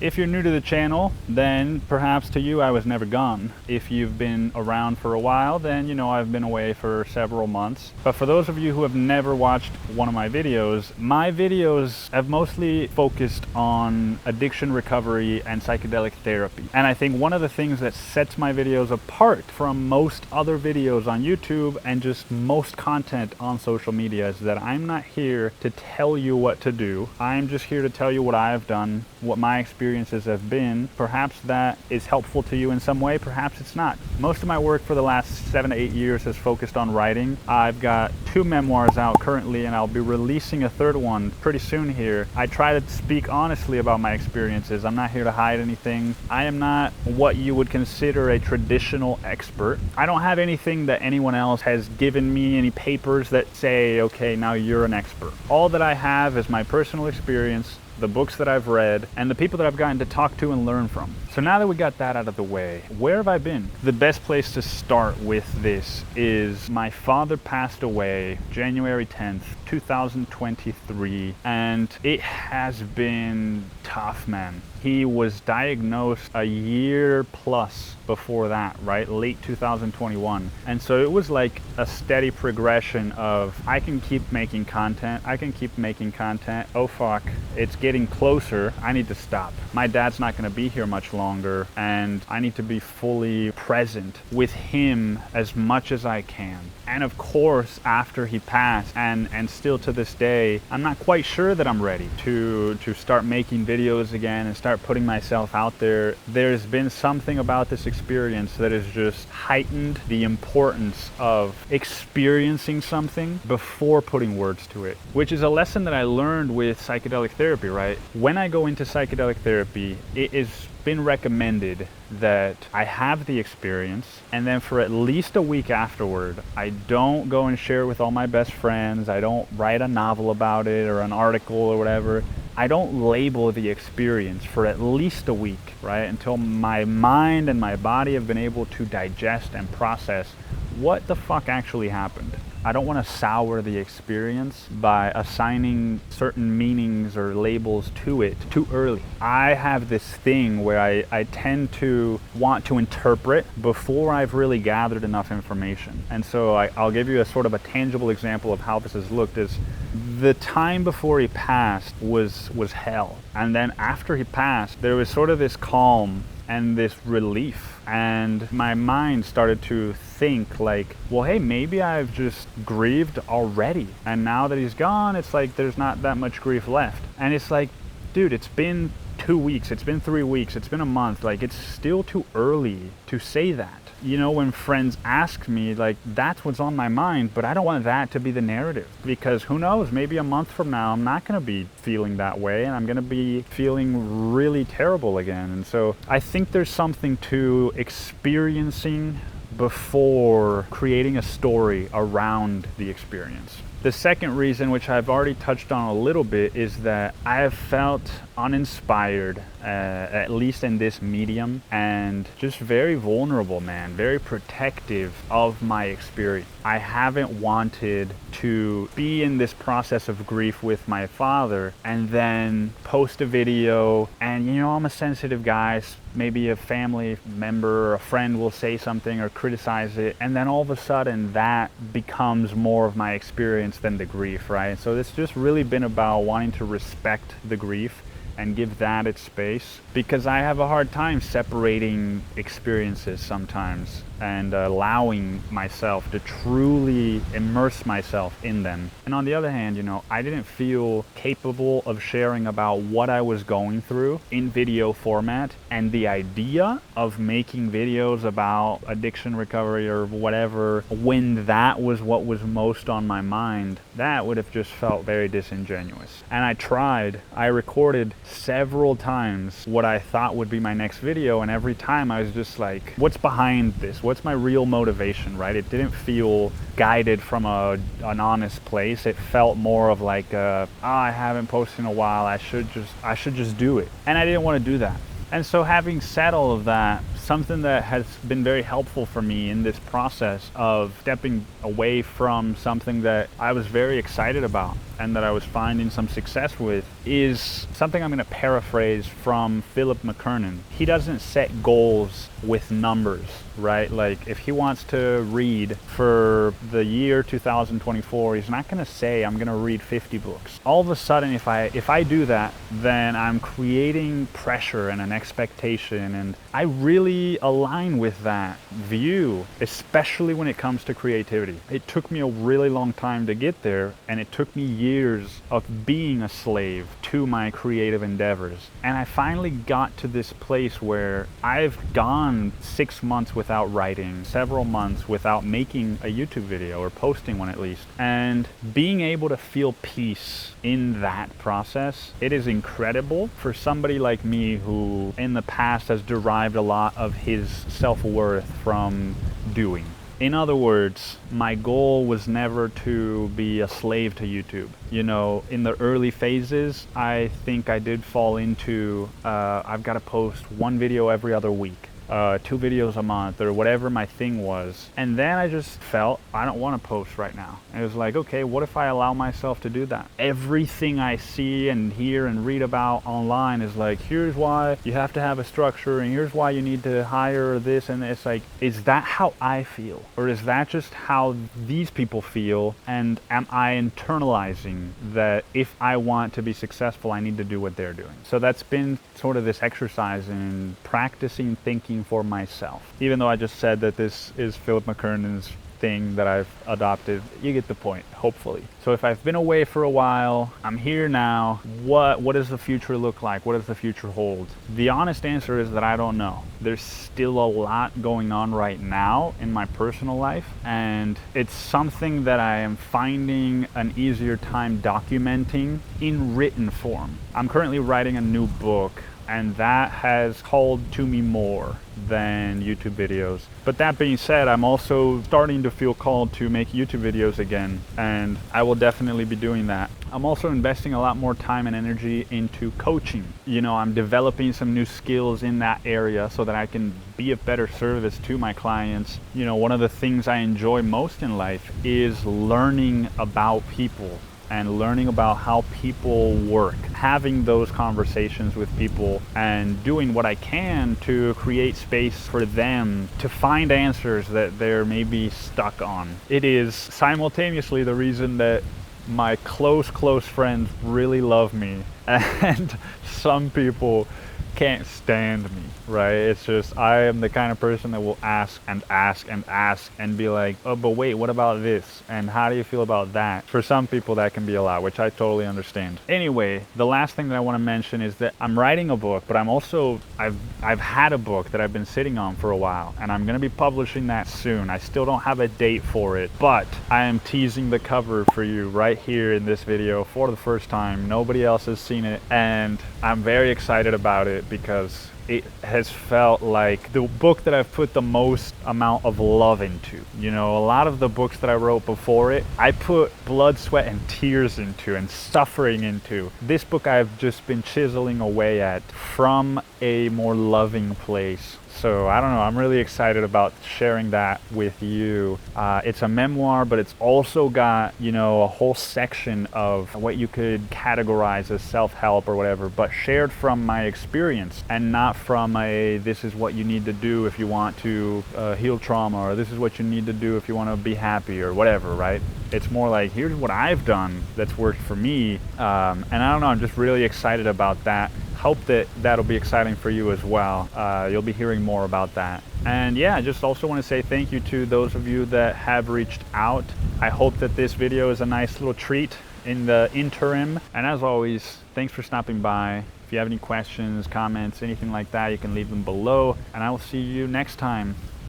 If you're new to the channel, then perhaps to you I was never gone. If you've been around for a while, then you know I've been away for several months. But for those of you who have never watched one of my videos have mostly focused on addiction recovery and psychedelic therapy. And I think one of the things that sets my videos apart from most other videos on YouTube and just most content on social media is that I'm not here to tell you what to do. I'm just here to tell you what I've done, what my experiences have been. Perhaps that is helpful to you in some way, perhaps it's not. Most of my work for the last 7 to 8 years has focused on writing. I've got 2 memoirs out currently, and I'll be releasing a 3rd one pretty soon here. I try to speak honestly about my experiences. I'm not here to hide anything. I am not what you would consider a traditional expert. I don't have anything that anyone else has given me, any papers that say, okay, now you're an expert. All that I have is my personal experience, the books that I've read, and the people that I've gotten to talk to and learn from. So now that we got that out of the way, where have I been? The best place to start with this is my father passed away January 10th, 2023, and it has been tough, man. He was diagnosed a year plus before that, right? Late 2021. And so it was like a steady progression of, I can keep making content. Oh fuck, it's getting closer. I need to stop. My dad's not gonna be here much longer, and I need to be fully present with him as much as I can. And of course, after he passed, and still to this day, I'm not quite sure that I'm ready to start making videos again and start putting myself out there. There's been something about this experience that has just heightened the importance of experiencing something before putting words to it, which is a lesson that I learned with psychedelic therapy, right? When I go into psychedelic therapy, it is been recommended that I have the experience, and then for at least a week afterward, I don't go and share it with all my best friends. I don't write a novel about it or an article or whatever. I don't label the experience for at least a week, right? Until my mind and my body have been able to digest and process what the fuck actually happened. I don't want to sour the experience by assigning certain meanings or labels to it too early. I have this thing where I tend to want to interpret before I've really gathered enough information. And so I'll give you a sort of a tangible example of how this has looked. Is the time before he passed was hell. And then after he passed, there was sort of this calm and this relief, and my mind started to think like, well, hey, maybe I've just grieved already, and now that he's gone, it's like there's not that much grief left. And it's like, dude, it's been 2 weeks, it's been 3 weeks, it's been a month. Like, it's still too early to say that. You know, when friends ask me, like, that's what's on my mind, but I don't want that to be the narrative, because who knows, maybe a month from now I'm not going to be feeling that way, and I'm going to be feeling really terrible again. And so I think there's something to experiencing before creating a story around the experience. The second reason, which I've already touched on a little bit, is that I have felt uninspired, at least in this medium, and just very vulnerable, man, very protective of my experience. I haven't wanted to be in this process of grief with my father and then post a video, and you know, I'm a sensitive guy. Maybe a family member or a friend will say something or criticize it, and then all of a sudden that becomes more of my experience than the grief, right? So it's just really been about wanting to respect the grief and give that its space, because I have a hard time separating experiences sometimes and allowing myself to truly immerse myself in them. And on the other hand, you know, I didn't feel capable of sharing about what I was going through in video format, and the idea of making videos about addiction recovery or whatever, when that was what was most on my mind, that would have just felt very disingenuous. And I recorded several times what I thought would be my next video, and every time I was just like, what's behind this? What's my real motivation, right? It didn't feel guided from an honest place. It felt more of like, I haven't posted in a while, I should just do it. And I didn't want to do that. And so having said all of that, something that has been very helpful for me in this process of stepping away from something that I was very excited about and that I was finding some success with is something I'm going to paraphrase from Philip McKernan. He doesn't set goals with numbers, right? Like if he wants to read for the year 2024, he's not going to say I'm going to read 50 books. All of a sudden, if I do that, then I'm creating pressure and an expectation, and I really align with that view, especially when it comes to creativity. It took me a really long time to get there, and it took me years of being a slave to my creative endeavors. And I finally got to this place where I've gone 6 months without writing, several months without making a YouTube video or posting one at least. And being able to feel peace in that process, it is incredible for somebody like me who in the past has derived a lot of his self-worth from doing. In other words, my goal was never to be a slave to YouTube. You know, in the early phases, I think I did fall into, I've got to post one video every other week. 2 videos a month or whatever my thing was. And then I just felt I don't want to post right now. And it was like, okay, what if I allow myself to do that? Everything I see and hear and read about online is like, here's why you have to have a structure and here's why you need to hire this. And it's like, is that how I feel? Or is that just how these people feel? And am I internalizing that if I want to be successful, I need to do what they're doing? So that's been sort of this exercise in practicing thinking for myself. Even though I just said that this is Philip McKernan's thing that I've adopted, you get the point, hopefully. So if I've been away for a while, I'm here now, what does the future look like? What does the future hold? The honest answer is that I don't know. There's still a lot going on right now in my personal life, and it's something that I am finding an easier time documenting in written form. I'm currently writing a new book, and that has called to me more than YouTube videos. But that being said, I'm also starting to feel called to make YouTube videos again, and I will definitely be doing that. I'm also investing a lot more time and energy into coaching. You know, I'm developing some new skills in that area so that I can be a better service to my clients. You know, one of the things I enjoy most in life is learning about people and learning about how people work, having those conversations with people and doing what I can to create space for them to find answers that they're maybe stuck on. It is simultaneously the reason that my close friends really love me and some people can't stand me, right? It's just, I am the kind of person that will ask and be like, oh, but wait, what about this? And how do you feel about that? For some people that can be a lot, which I totally understand. Anyway, the last thing that I want to mention is that I'm writing a book, but I've had a book that I've been sitting on for a while, and I'm going to be publishing that soon. I still don't have a date for it, but I am teasing the cover for you right here in this video for the first time. Nobody else has seen it, and I'm very excited about it because it has felt like the book that I've put the most amount of love into. You know, a lot of the books that I wrote before it, I put blood, sweat, and tears into and suffering into. This book I've just been chiseling away at from a more loving place. So I don't know, I'm really excited about sharing that with you. It's a memoir, but it's also got, you know, a whole section of what you could categorize as self-help or whatever, but shared from my experience and not from a, this is what you need to do if you want to heal trauma, or this is what you need to do if you want to be happy or whatever, right? It's more like, here's what I've done that's worked for me. And I don't know, I'm just really excited about that. Hope that that'll be exciting for you as well. You'll be hearing more about that. And yeah, I just also want to say thank you to those of you that have reached out. I hope that this video is a nice little treat in the interim. And as always, thanks for stopping by. If you have any questions, comments, anything like that, you can leave them below. And I will see you next time.